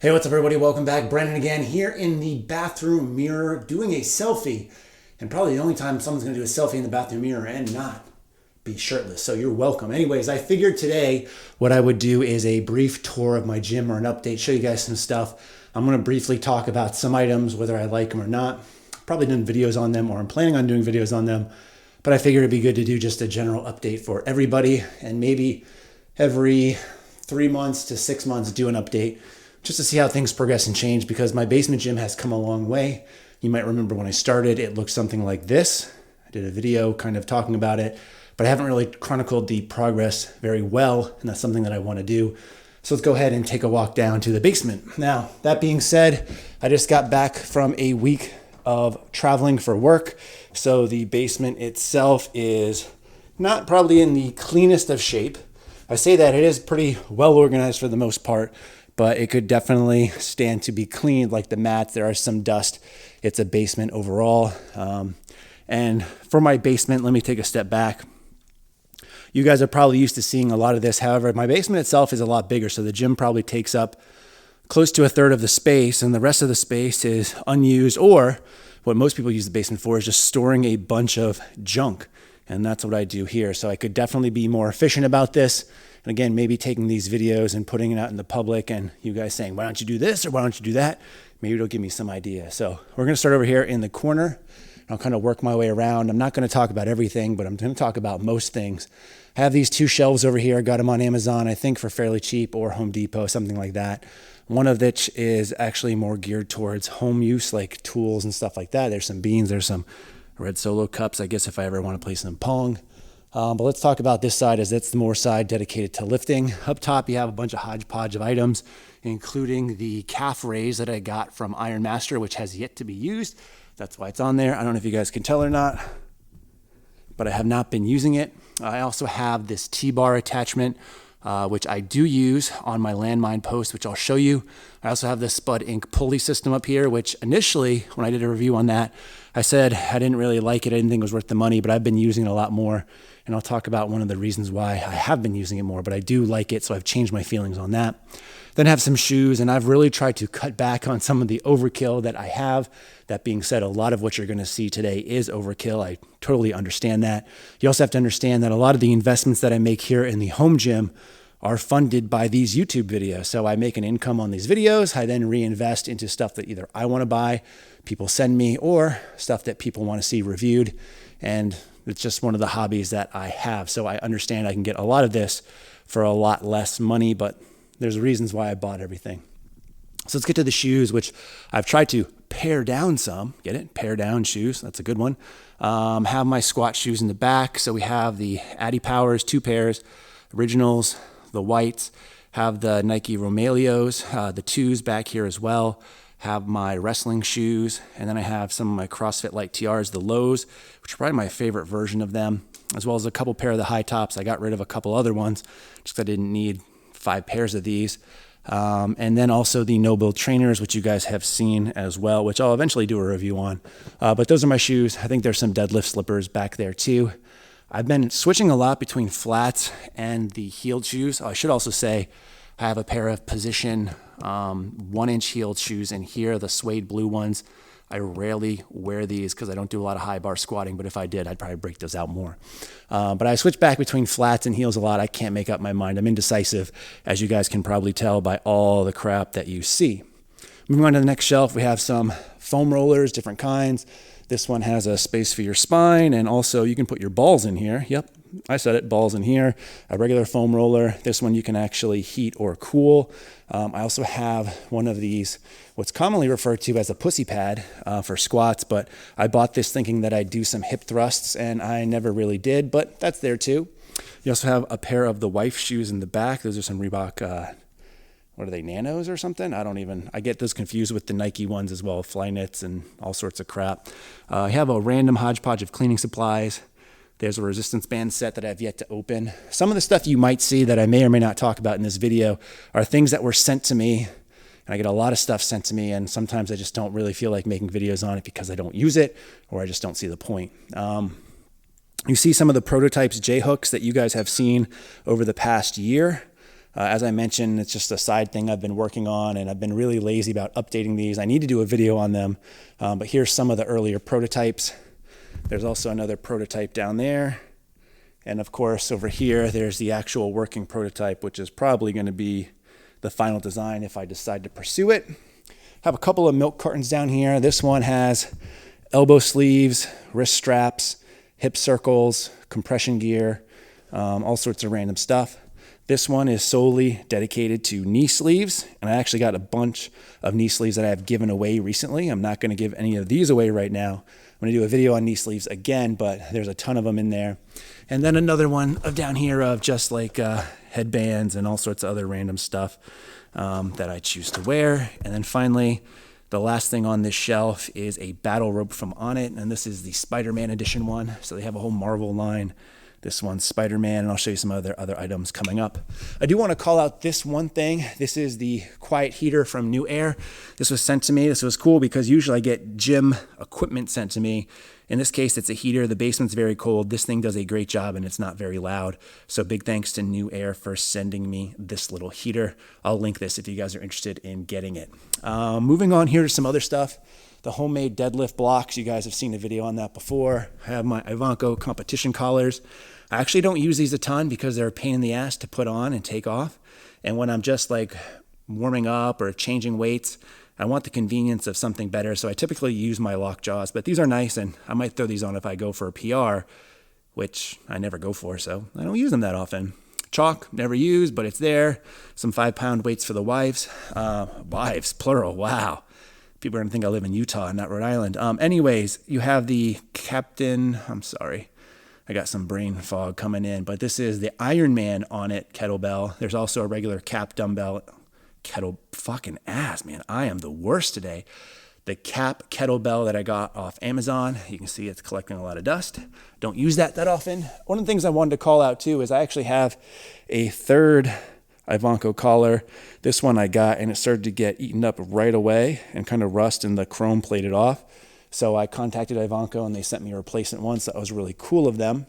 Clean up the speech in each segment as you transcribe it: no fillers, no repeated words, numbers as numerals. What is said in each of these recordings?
Hey, what's up everybody? Welcome back. Brandon again here in the bathroom mirror doing a selfie. And probably the only time someone's going to do a selfie in the bathroom mirror and not be shirtless. So you're welcome. Anyways, I figured today what I would do is a brief tour of my gym or an update, show you guys some stuff. I'm going to briefly talk about some items, whether I like them or not. Probably done videos on them or I'm planning on doing videos on them. But I figured it'd be good to do just a general update for everybody and maybe every 3 months to 6 months do an update just to see how things progress and change, because my basement gym has come a long way. You might remember when I started, it looked something like this. I did a video kind of talking about it, but I haven't really chronicled the progress very well, and that's something that I want to do. So let's go ahead and take a walk down to the basement. Now, that being said, I just got back from a week of traveling for work, so the basement itself is not probably in the cleanest of shape. I say that it is pretty well organized for the most part, but it could definitely stand to be cleaned. Like the mats, there are some dust. It's a basement overall. And for my basement, let me take a step back. You guys are probably used to seeing a lot of this. However, my basement itself is a lot bigger, so the gym probably takes up close to a third of the space, and the rest of the space is unused, or what most people use the basement for is just storing a bunch of junk. And that's what I do here. So I could definitely be more efficient about this. And again, maybe taking these videos and putting it out in the public and you guys saying, why don't you do this or why don't you do that? Maybe it'll give me some idea. So we're going to start over here in the corner. I'll kind of work my way around. I'm not going to talk about everything, but I'm going to talk about most things. I have these 2 shelves over here. I got them on Amazon, I think for fairly cheap, or Home Depot, something like that. One of which is actually more geared towards home use, like tools and stuff like that. There's some beans, there's some red Solo cups, I guess, if I ever want to play some pong. But let's talk about this side, as it's the more side dedicated to lifting. Up top, you have a bunch of hodgepodge of items, including the calf raise that I got from Iron Master, which has yet to be used. That's why it's on there. I don't know if you guys can tell or not, but I have not been using it. I also have this T-bar attachment, which I do use on my landmine post, which I'll show you. I also have the Spud Inc Pulley system up here, which initially, when I did a review on that, I said I didn't really like it. I didn't think it was worth the money, but I've been using it a lot more. And I'll talk about one of the reasons why I have been using it more, but I do like it, so I've changed my feelings on that. Then I have some shoes, and I've really tried to cut back on some of the overkill that I have. That being said, a lot of what you're going to see today is overkill. I totally understand that. You also have to understand that a lot of the investments that I make here in the home gym are funded by these YouTube videos. So I make an income on these videos. I then reinvest into stuff that either I want to buy, people send me, or stuff that people want to see reviewed. And it's just one of the hobbies that I have. So I understand I can get a lot of this for a lot less money, but there's reasons why I bought everything. So let's get to the shoes, which I've tried to pare down some. Get it? Pare down shoes. That's a good one. Have my squat shoes in the back. So we have the Addy Powers, 2 pairs, originals, the whites, have the Nike Romaleos, the 2s back here as well. Have my wrestling shoes, and then I have some of my CrossFit Light TRs, the lows, which are probably my favorite version of them, as well as a couple pair of the high tops. I got rid of a couple other ones just because I didn't need 5 pairs of these. And then also the no-build trainers, which you guys have seen as well, which I'll eventually do a review on. But those are my shoes. I think there's some deadlift slippers back there too. I've been switching a lot between flats and the heeled shoes. I should also say I have a pair of position 1-inch heeled shoes in here, the suede blue ones. I rarely wear these because I don't do a lot of high bar squatting, but if I did, I'd probably break those out more. But I switch back between flats and heels a lot. I can't make up my mind. I'm indecisive, as you guys can probably tell by all the crap that you see. Moving on to the next shelf, we have some foam rollers, different kinds. This one has a space for your spine, and also you can put your balls in here. Yep, I said it, balls in here. A regular foam roller. This one you can actually heat or cool. I also have one of these, what's commonly referred to as a pussy pad for squats, but I bought this thinking that I'd do some hip thrusts, and I never really did, but that's there too. You also have a pair of the wife shoes in the back. Those are some Reebok, what are they, Nanos or something? I get those confused with the Nike ones as well, Flyknits and all sorts of crap. I have a random hodgepodge of cleaning supplies. There's a resistance band set that I've yet to open. Some of the stuff you might see that I may or may not talk about in this video are things that were sent to me, and I get a lot of stuff sent to me, and sometimes I just don't really feel like making videos on it because I don't use it, or I just don't see the point. You see some of the prototypes J-hooks that you guys have seen over the past year. As I mentioned, it's just a side thing I've been working on, and I've been really lazy about updating these. I need to do a video on them, but here's some of the earlier prototypes. There's also another prototype down there. And of course, over here, there's the actual working prototype, which is probably going to be the final design if I decide to pursue it. I have a couple of milk cartons down here. This one has elbow sleeves, wrist straps, hip circles, compression gear, all sorts of random stuff. This one is solely dedicated to knee sleeves, and I actually got a bunch of knee sleeves that I have given away recently. I'm not going to give any of these away right now. I'm going to do a video on knee sleeves again, but there's a ton of them in there. And then another one of down here of just like headbands and all sorts of other random stuff that I choose to wear. And then finally, the last thing on this shelf is a battle rope from Onnit, and this is the Spider-Man edition one. So they have a whole Marvel line. This one's Spider-Man, and I'll show you some other items coming up. I do want to call out this one thing. This is the quiet heater from NewAir. This was sent to me. This was cool because usually I get gym equipment sent to me. In this case, it's a heater. The basement's very cold. This thing does a great job, and it's not very loud. So big thanks to NewAir for sending me this little heater. I'll link this if you guys are interested in getting it. Moving on here to some other stuff. The homemade deadlift blocks, you guys have seen a video on that before. I have my Ivanko competition collars. I actually don't use these a ton because they're a pain in the ass to put on and take off. And when I'm just like warming up or changing weights, I want the convenience of something better. So I typically use my lock jaws, but these are nice, and I might throw these on if I go for a PR, which I never go for, so I don't use them that often. Chalk, never used, but it's there. Some 5-pound weights for the wives. Wives, plural, wow. People are going to think I live in Utah, not Rhode Island. Anyways, you have the Captain, I'm sorry, I got some brain fog coming in, but this is the Ironman Onnit kettlebell. There's also a regular cap dumbbell fucking ass, man. I am the worst today. The cap kettlebell that I got off Amazon. You can see it's collecting a lot of dust. Don't use that often. One of the things I wanted to call out too is I actually have a third Ivanko collar. This one I got, and it started to get eaten up right away and kind of rust, and the chrome plated off. So I contacted Ivanko, and they sent me a replacement one. So that was really cool of them.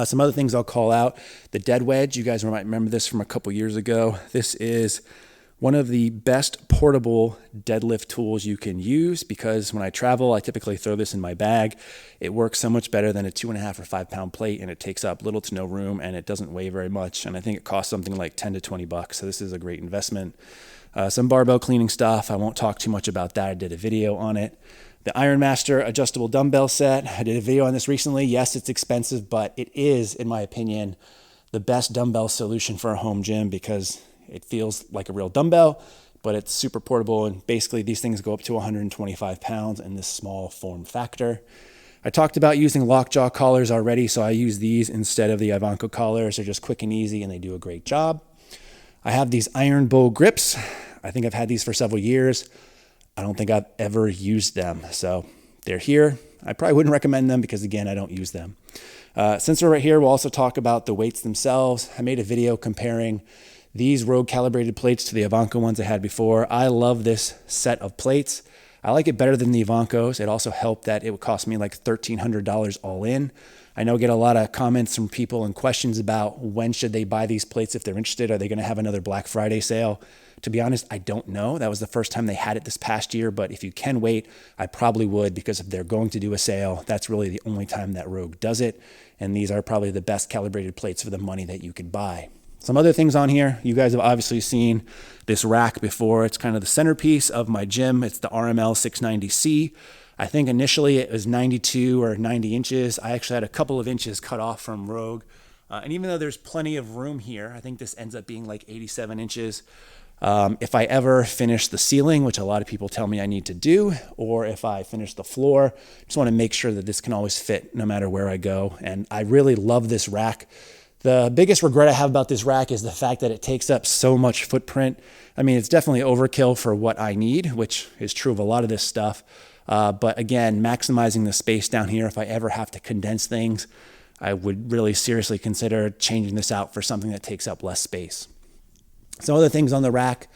Some other things I'll call out. The dead wedge. You guys might remember this from a couple years ago. This is one of the best portable deadlift tools you can use because when I travel, I typically throw this in my bag. It works so much better than a 2.5 or 5 pound plate, and it takes up little to no room, and it doesn't weigh very much. And I think it costs something like 10 to 20 bucks. So this is a great investment. Some barbell cleaning stuff. I won't talk too much about that. I did a video on it. The Ironmaster adjustable dumbbell set. I did a video on this recently. Yes, it's expensive, but it is, in my opinion, the best dumbbell solution for a home gym because it feels like a real dumbbell, but it's super portable, and basically these things go up to 125 pounds in this small form factor. I talked about using lockjaw collars already, so I use these instead of the Ivanko collars. They're just quick and easy, and they do a great job. I have these iron bow grips. I think I've had these for several years. I don't think I've ever used them, so they're here. I probably wouldn't recommend them because, again, I don't use them. Since we're right here, we'll also talk about the weights themselves. I made a video comparing these Rogue calibrated plates to the Ivanko ones I had before. I love this set of plates. I like it better than the Ivankos. It also helped that it would cost me like $1,300 all in. I know I get a lot of comments from people and questions about when should they buy these plates if they're interested. Are they going to have another Black Friday sale? To be honest, I don't know. That was the first time they had it this past year, but if you can wait, I probably would because if they're going to do a sale, that's really the only time that Rogue does it. And these are probably the best calibrated plates for the money that you could buy. Some other things on here, you guys have obviously seen this rack before. It's kind of the centerpiece of my gym. It's the RML 690C. I think initially it was 92 or 90 inches. I actually had a couple of inches cut off from Rogue. And even though there's plenty of room here, I think this ends up being like 87 inches. If I ever finish the ceiling, which a lot of people tell me I need to do, or if I finish the floor, just want to make sure that this can always fit no matter where I go. And I really love this rack. The biggest regret I have about this rack is the fact that it takes up so much footprint. I mean, it's definitely overkill for what I need, which is true of a lot of this stuff. But again, maximizing the space down here, if I ever have to condense things, I would really seriously consider changing this out for something that takes up less space. Some other things on the rack.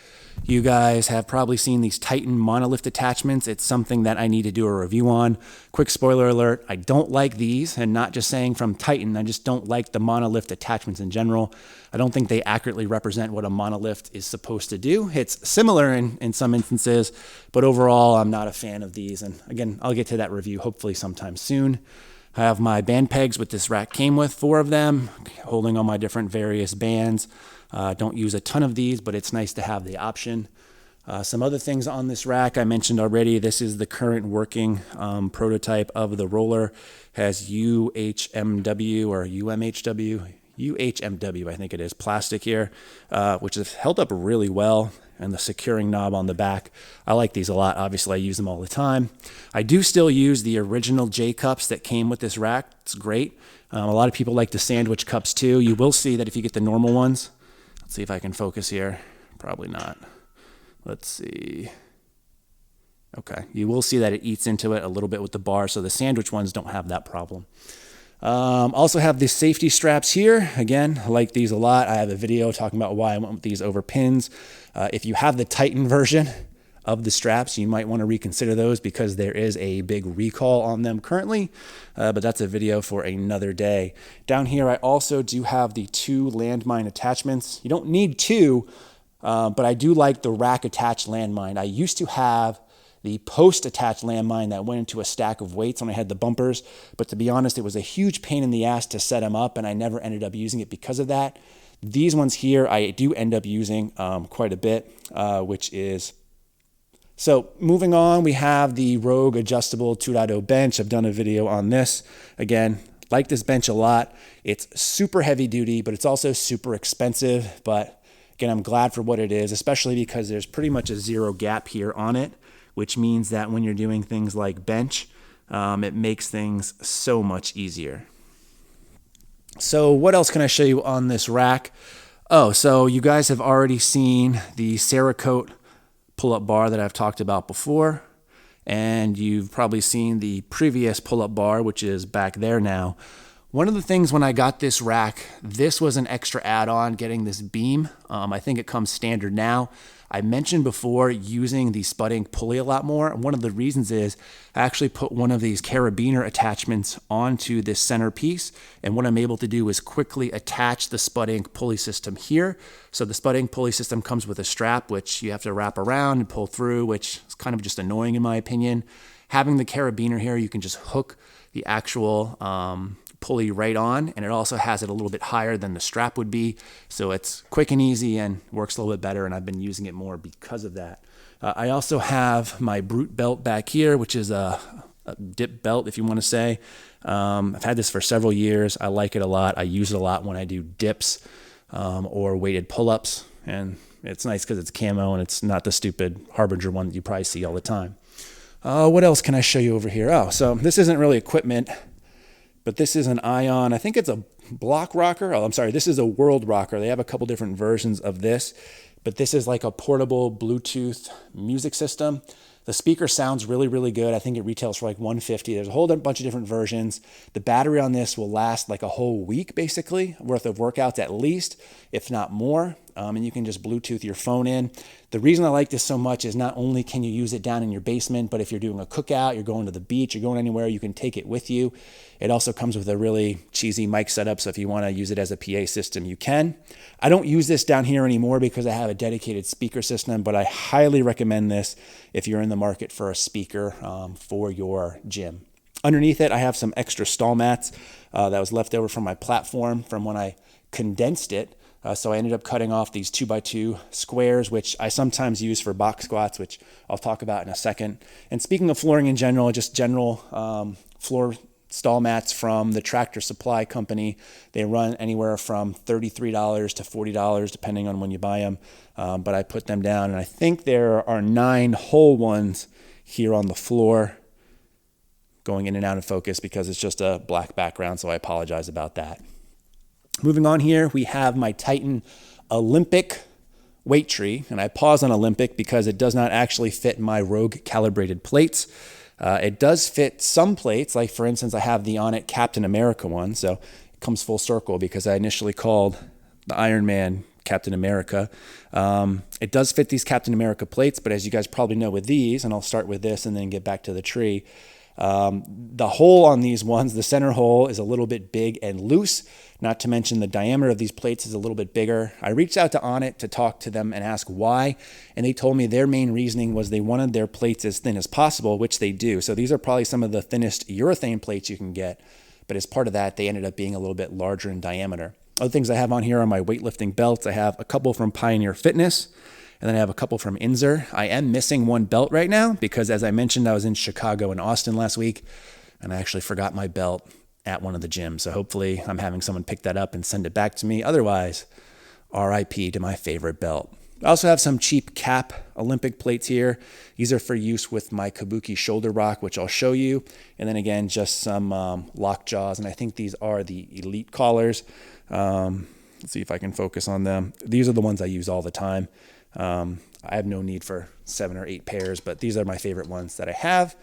You guys have probably seen these Titan Monolift attachments. It's something that I need to do a review on. Quick spoiler alert, I don't like these, and not just saying from Titan, I just don't like the Monolift attachments in general. I don't think they accurately represent what a monolift is supposed to do. It's similar in some instances, but overall, I'm not a fan of these. And again, I'll get to that review hopefully sometime soon. I have my band pegs, with this rack came with 4 of them, holding on my different various bands. Don't use a ton of these, but it's nice to have the option. Some other things on this rack I mentioned already. This is the current working prototype of the roller. Has UHMW or UHMW, I think it is, plastic here, which has held up really well, and the securing knob on the back. I like these a lot. Obviously, I use them all the time. I do still use the original J cups that came with this rack. It's great. A lot of people like the sandwich cups too. You will see that if you get the normal ones, let's see if I can focus here. Probably not. Let's see. Okay, you will see that it eats into it a little bit with the bar, so the sandwich ones don't have that problem. Also have the safety straps here. Again, I like these a lot. I have a video talking about why I went with these over pins. If you have the Titan version of the straps, you might want to reconsider those because there is a big recall on them currently, but that's a video for another day. Down here, I also do have the 2 landmine attachments. You don't need 2, but I do like the rack attached landmine. I used to have the post-attached landmine that went into a stack of weights when I had the bumpers, but to be honest, it was a huge pain in the ass to set them up, and I never ended up using it because of that. These ones here, I do end up using quite a bit, which is... So moving on, we have the Rogue Adjustable 2.0 bench. I've done a video on this. Again, like this bench a lot. It's super heavy duty, but it's also super expensive. But again, I'm glad for what it is, especially because there's pretty much a 0 gap here on it, which means that when you're doing things like bench, it makes things so much easier. So what else can I show you on this rack? Oh, so you guys have already seen the Cerakote pull-up bar that I've talked about before, and you've probably seen the previous pull-up bar, which is back there now. One of the things when I got this rack, this was an extra add-on, getting this beam. I think it comes standard now. I mentioned before using the Spud Inc Pulley a lot more. One of the reasons is I actually put one of these carabiner attachments onto this centerpiece, and what I'm able to do is quickly attach the Spud Inc Pulley system here. So the Spud Inc Pulley system comes with a strap, which you have to wrap around and pull through, which is kind of just annoying in my opinion. Having the carabiner here, you can just hook the actual pulley right on, and it also has it a little bit higher than the strap would be, so it's quick and easy and works a little bit better, and I've been using it more because of that. I also have my Brute belt back here, which is a dip belt, if you want to say. I've had this for several years. I like it a lot. I use it a lot when I do dips or weighted pull-ups, and it's nice because it's camo and it's not the stupid Harbinger one that you probably see all the time. What else can I show you over here? Oh, so this isn't really equipment, but this is an Ion. I think it's a block rocker. Oh, I'm sorry. This is a world rocker. They have a couple different versions of this, but this is like a portable Bluetooth music system. The speaker sounds really, really good. I think it retails for like $150. There's a whole bunch of different versions. The battery on this will last like a whole week, basically, worth of workouts at least, if not more. And you can just Bluetooth your phone in. The reason I like this so much is not only can you use it down in your basement, but if you're doing a cookout, you're going to the beach, you're going anywhere, you can take it with you. It also comes with a really cheesy mic setup, so if you want to use it as a PA system, you can. I don't use this down here anymore because I have a dedicated speaker system, but I highly recommend this if you're in the market for a speaker for your gym. Underneath it, I have some extra stall mats that was left over from my platform from when I condensed it. So I ended up cutting off these 2x2 squares, which I sometimes use for box squats, which I'll talk about in a second. And speaking of flooring in general, just general floor stall mats from the Tractor Supply Company. They run anywhere from $33 to $40, depending on when you buy them. But I put them down, and I think there are 9 whole ones here on the floor, going in and out of focus because it's just a black background, so I apologize about that. Moving on here, we have my Titan Olympic weight tree, and I pause on Olympic because it does not actually fit my Rogue calibrated plates. It does fit some plates, like for instance, I have the Onnit Captain America one, so it comes full circle because I initially called the Iron Man Captain America. It does fit these Captain America plates, but as you guys probably know with these, and I'll start with this and then get back to the tree, the hole on these ones, the center hole is a little bit big and loose, not to mention the diameter of these plates is a little bit bigger. I reached out to Onnit to talk to them and ask why, and they told me their main reasoning was they wanted their plates as thin as possible, which they do. So these are probably some of the thinnest urethane plates you can get, but as part of that, they ended up being a little bit larger in diameter. Other things I have on here are my weightlifting belts. I have a couple from Pioneer Fitness, and then I have a couple from Inzer. I am missing one belt right now because, as I mentioned, I was in Chicago and Austin last week, and I actually forgot my belt at one of the gyms. So hopefully I'm having someone pick that up and send it back to me. Otherwise, RIP to my favorite belt. I also have some cheap cap Olympic plates here. These are for use with my Kabuki shoulder rock, which I'll show you. And then again, just some lock jaws. And I think these are the Elite collars. Let's see if I can focus on them. These are the ones I use all the time. I have no need for 7 or 8 pairs, but these are my favorite ones that I have.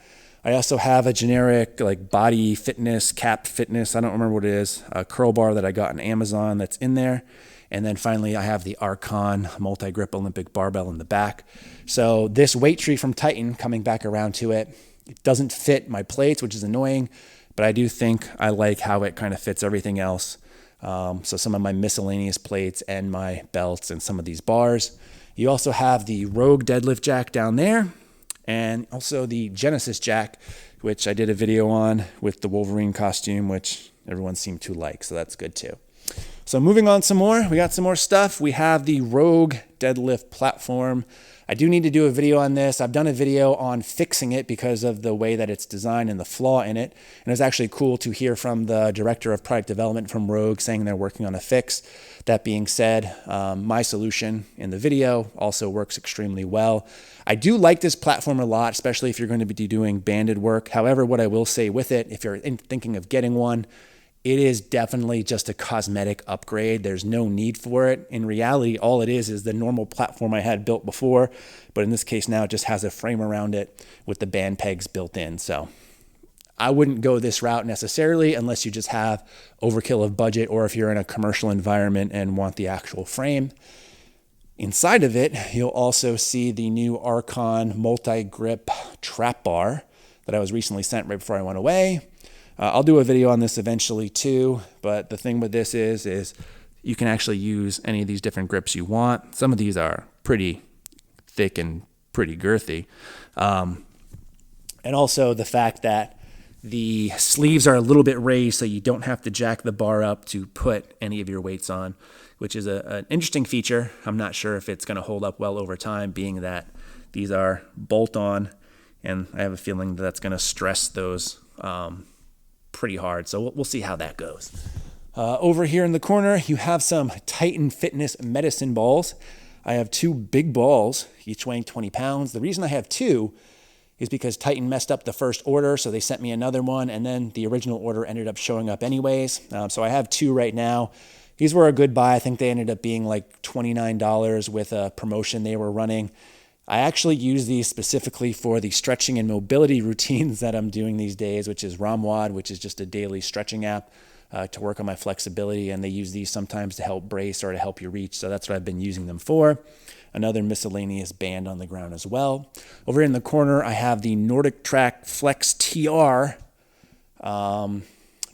I also have a generic like body fitness, cap fitness, I don't remember what it is, a curl bar that I got on Amazon that's in there. And then finally I have the Archon multi-grip Olympic barbell in the back. So this weight tree from Titan, coming back around to it, it doesn't fit my plates, which is annoying, but I do think I like how it kind of fits everything else. So some of my miscellaneous plates and my belts and some of these bars. You also have the Rogue deadlift jack down there, and also the Genesis jack, which I did a video on with the Wolverine costume, which everyone seemed to like, so that's good too. So moving on some more, we got some more stuff. We have the Rogue deadlift platform. I do need to do a video on this. I've done a video on fixing it because of the way that it's designed and the flaw in it. And it was actually cool to hear from the director of product development from Rogue saying they're working on a fix. That being said, my solution in the video also works extremely well. I do like this platform a lot, especially if you're going to be doing banded work. However, what I will say with it, if you're thinking of getting one, it is definitely just a cosmetic upgrade. There's no need for it. In reality, all it is the normal platform I had built before, but in this case now it just has a frame around it with the band pegs built in. So I wouldn't go this route necessarily unless you just have overkill of budget or if you're in a commercial environment and want the actual frame. Inside of it, you'll also see the new Archon multi-grip trap bar that I was recently sent right before I went away. I'll do a video on this eventually too, but the thing with this is you can actually use any of these different grips you want. Some of these are pretty thick and pretty girthy. And also the fact that the sleeves are a little bit raised so you don't have to jack the bar up to put any of your weights on, which is an interesting feature. I'm not sure if it's going to hold up well over time, being that these are bolt-on, and I have a feeling that's going to stress those pretty hard. So we'll see how that goes. Over here in the corner, you have some Titan Fitness medicine balls. I have 2 big balls, each weighing 20 pounds. The reason I have 2 is because Titan messed up the first order, so they sent me another one, and then the original order ended up showing up anyways. So I have 2 right now. These were a good buy. I think they ended up being like $29 with a promotion they were running. I actually use these specifically for the stretching and mobility routines that I'm doing these days, which is ROMWOD, which is just a daily stretching app to work on my flexibility. And they use these sometimes to help brace or to help you reach. So that's what I've been using them for. Another miscellaneous band on the ground as well. Over in the corner, I have the Nordic Track Flex TR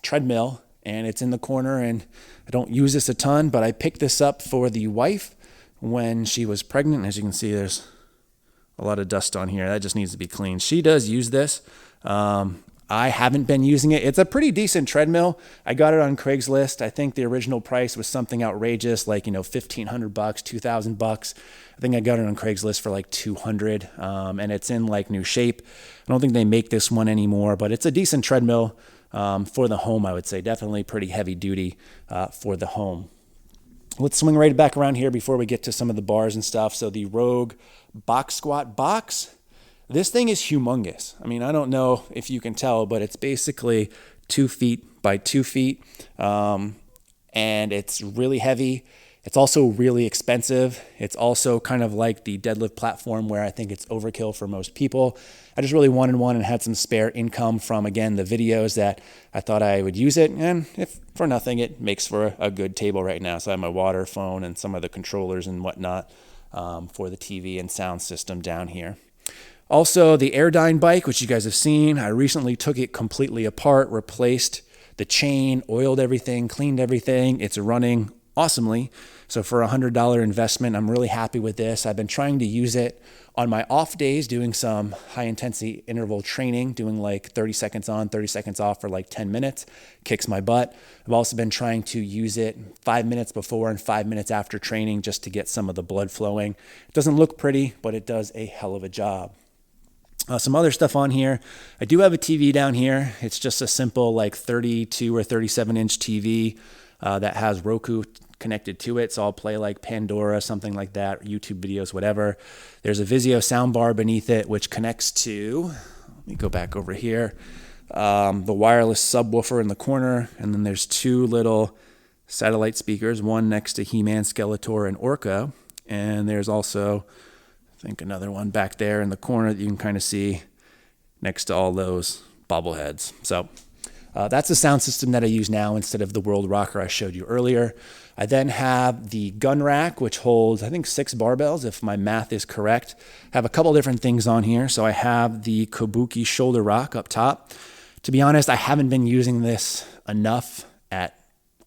treadmill, and it's in the corner, and I don't use this a ton, but I picked this up for the wife when she was pregnant. As you can see, there's a lot of dust on here. That just needs to be cleaned. She does use this. I haven't been using it. It's a pretty decent treadmill. I got it on Craigslist. I think the original price was something outrageous, like, $1,500, $2,000. I think I got it on Craigslist for like $200, and it's in like new shape. I don't think they make this one anymore, but it's a decent treadmill for the home, I would say. Definitely pretty heavy duty for the home. Let's swing right back around here before we get to some of the bars and stuff. So the Rogue box squat box, this thing is humongous. I mean, I don't know if you can tell, but it's basically 2 feet by 2 feet, and it's really heavy. It's also really expensive. It's also kind of like the deadlift platform where I think it's overkill for most people. I just really wanted one and had some spare income from, again, the videos that I thought I would use it. And if for nothing, it makes for a good table right now. So I have my water, phone, and some of the controllers and whatnot for the TV and sound system down here. Also, the Airdyne bike, which you guys have seen, I recently took it completely apart, replaced the chain, oiled everything, cleaned everything. It's running awesomely. So for $100 investment, I'm really happy with this. I've been trying to use it on my off days, doing some high intensity interval training, doing like 30 seconds on, 30 seconds off for like 10 minutes, kicks my butt. I've also been trying to use it 5 minutes before and 5 minutes after training just to get some of the blood flowing. It doesn't look pretty, but it does a hell of a job. Some other stuff on here. I do have a TV down here. It's just a simple like 32 or 37 inch TV that has Roku connected to it. So I'll play like Pandora, something like that, YouTube videos, whatever. There's a Vizio soundbar beneath it, which connects to, let me go back over here, the wireless subwoofer in the corner. And then there's two little satellite speakers, one next to He-Man, Skeletor, and Orca. And there's also, I think, another one back there in the corner that you can kind of see next to all those bobbleheads. So that's the sound system that I use now instead of the World Rocker I showed you earlier. I then have the gun rack, which holds, I think, 6 barbells, if my math is correct. I have a couple different things on here. So I have the Kabuki shoulder rock up top. To be honest, I haven't been using this enough at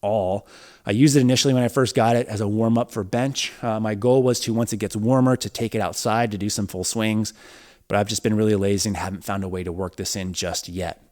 all. I used it initially when I first got it as a warm-up for bench. My goal was to, once it gets warmer, to take it outside to do some full swings. But I've just been really lazy and haven't found a way to work this in just yet.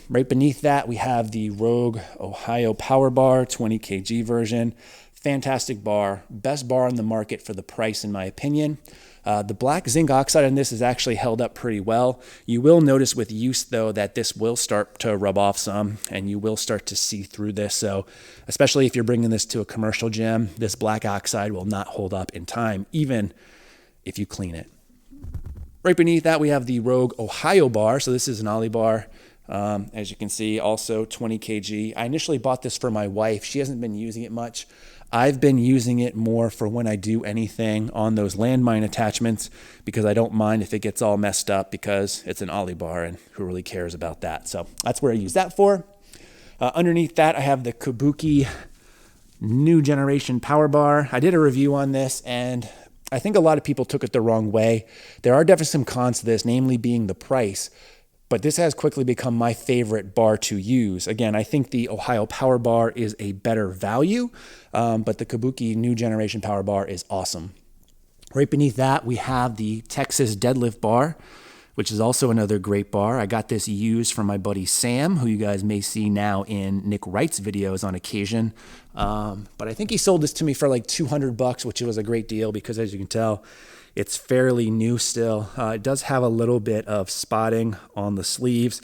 Right beneath that, we have the Rogue Ohio Power Bar 20 kg version. Fantastic bar, best bar on the market for the price, in my opinion. The black zinc oxide on this is actually held up pretty well. You will notice with use, though, that this will start to rub off some, and you will start to see through this. So especially if you're bringing this to a commercial gym, this black oxide will not hold up in time, even if you clean it. Right beneath that, we have the Rogue Ohio bar. So this is an Ollie bar. As you can see, also 20 kg. I initially bought this for my wife. She hasn't been using it much. I've been using it more for when I do anything on those landmine attachments, because I don't mind if it gets all messed up, because it's an Ollie bar and who really cares about that. So that's where I use that for. Underneath that, I have the Kabuki new generation power bar. I did a review on this, and I think a lot of people took it the wrong way. There are definitely some cons to this, namely being the price. But this has quickly become my favorite bar to use. Again, I think the Ohio Power Bar is a better value, but the Kabuki new generation power bar is awesome. Right beneath that, we have the Texas Deadlift bar, which is also another great bar. I got this used from my buddy Sam, who you guys may see now in Nick Wright's videos on occasion. But I think he sold this to me for like $200, which was a great deal, because as you can tell, it's fairly new still. It does have a little bit of spotting on the sleeves,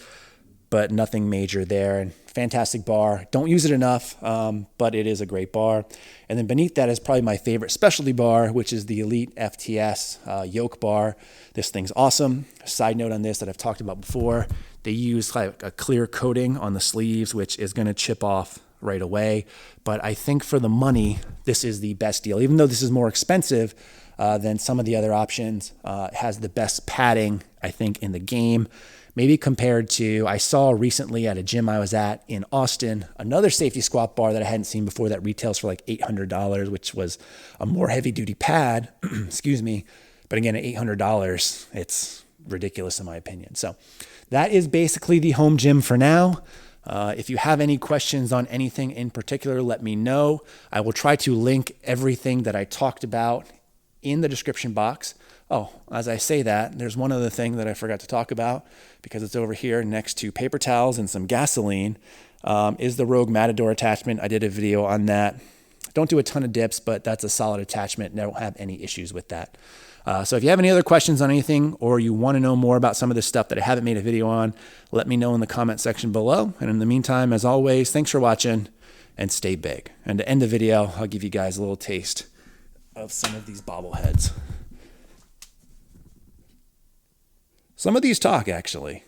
but nothing major there. And fantastic bar. Don't use it enough, but it is a great bar. And then beneath that is probably my favorite specialty bar, which is the Elite FTS yoke bar. This thing's awesome. Side note on this that I've talked about before, they use like a clear coating on the sleeves, which is going to chip off right away. But I think for the money, this is the best deal. Even though this is more expensive than some of the other options, it has the best padding, I think, in the game. Maybe compared to, I saw recently at a gym I was at in Austin, another safety squat bar that I hadn't seen before that retails for like $800, which was a more heavy duty pad, excuse me. But again, at $800, it's ridiculous in my opinion. So that is basically the home gym for now. If you have any questions on anything in particular, let me know. I will try to link everything that I talked about in the description box. Oh, as I say that, there's one other thing that I forgot to talk about, because it's over here next to paper towels and some gasoline, is the Rogue Matador attachment. I did a video on that. Don't do a ton of dips, but that's a solid attachment, and I don't have any issues with that. So if you have any other questions on anything, or you want to know more about some of this stuff that I haven't made a video on, let me know in the comment section below. And in the meantime, as always, thanks for watching, and stay big. And to end the video, I'll give you guys a little taste of some of these bobbleheads. Some of these talk, actually.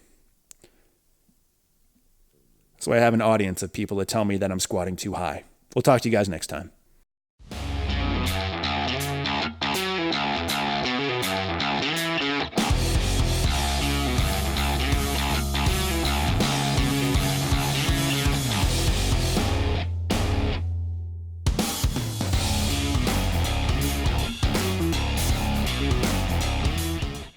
So I have an audience of people that tell me that I'm squatting too high. We'll talk to you guys next time.